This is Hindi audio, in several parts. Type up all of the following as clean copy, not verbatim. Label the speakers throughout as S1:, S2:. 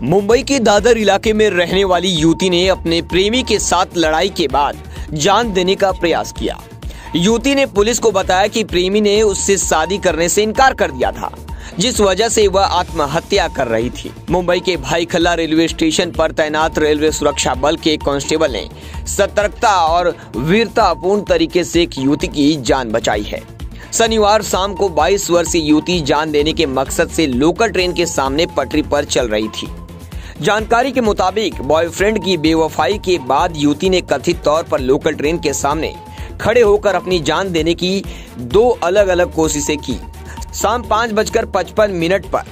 S1: मुंबई के दादर इलाके में रहने वाली युवती ने अपने प्रेमी के साथ लड़ाई के बाद जान देने का प्रयास किया। युवती ने पुलिस को बताया कि प्रेमी ने उससे शादी करने से इनकार कर दिया था, जिस वजह से वह आत्महत्या कर रही थी। मुंबई के भाईखला रेलवे स्टेशन पर तैनात रेलवे सुरक्षा बल के एक कांस्टेबल ने सतर्कता और वीरतापूर्ण तरीके से एक युवती की जान बचाई है। शनिवार शाम को 22 वर्षीय युवती जान देने के मकसद से लोकल ट्रेन के सामने पटरी पर चल रही थी। जानकारी के मुताबिक बॉयफ्रेंड की बेवफाई के बाद युवती ने कथित तौर पर लोकल ट्रेन के सामने खड़े होकर अपनी जान देने की 2 अलग अलग कोशिशें की। शाम 5:55 पर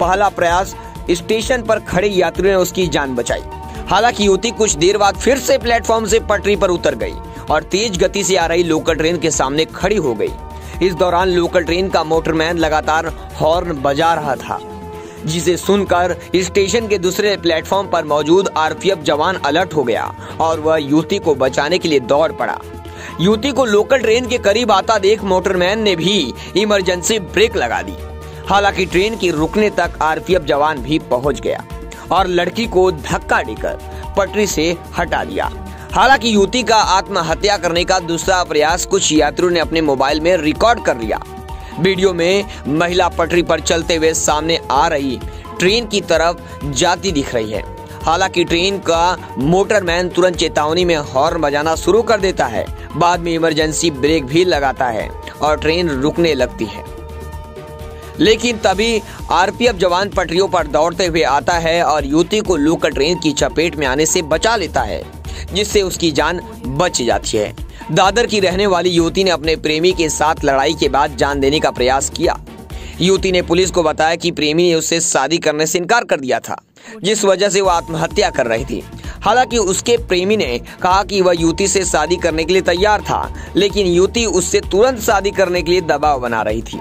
S1: पहला प्रयास, स्टेशन पर खड़े यात्रियों ने उसकी जान बचाई। हालांकि युवती कुछ देर बाद फिर से प्लेटफॉर्म से पटरी पर उतर गई और तेज गति से आ रही लोकल ट्रेन के सामने खड़ी हो गई। इस दौरान लोकल ट्रेन का मोटरमैन लगातार हॉर्न बजा रहा था, जिसे सुनकर स्टेशन के दूसरे प्लेटफॉर्म पर मौजूद आरपीएफ जवान अलर्ट हो गया और वह युवती को बचाने के लिए दौड़ पड़ा। युवती को लोकल ट्रेन के करीब आता देख मोटरमैन ने भी इमरजेंसी ब्रेक लगा दी। हालांकि ट्रेन के रुकने तक आरपीएफ जवान भी पहुंच गया और लड़की को धक्का देकर पटरी से हटा दिया। हालांकि युवती का आत्महत्या करने का दूसरा प्रयास कुछ यात्रियों ने अपने मोबाइल में रिकॉर्ड कर लिया। वीडियो में महिला पटरी पर चलते हुए सामने आ रही ट्रेन की तरफ जाती दिख रही है। हालांकि ट्रेन का मोटरमैन तुरंत चेतावनी में हॉर्न बजाना शुरू कर देता है। बाद में इमरजेंसी ब्रेक भी लगाता है और ट्रेन रुकने लगती है। लेकिन तभी आरपीएफ जवान पटरियों पर दौड़ते हुए आता है और युवती को लोकल ट्रेन की चपेट में आने से बचा लेता है, जिससे उसकी जान बच जाती है। दादर की रहने वाली युवती ने अपने प्रेमी के साथ लड़ाई के बाद जान देने का प्रयास किया। युवती ने पुलिस को बताया कि प्रेमी ने उससे शादी करने से इनकार कर दिया था, जिस वजह से वह आत्महत्या कर रही थी। हालांकि उसके प्रेमी ने कहा कि वह युवती से शादी करने के लिए तैयार था, लेकिन युवती उससे तुरंत शादी करने के लिए दबाव बना रही थी।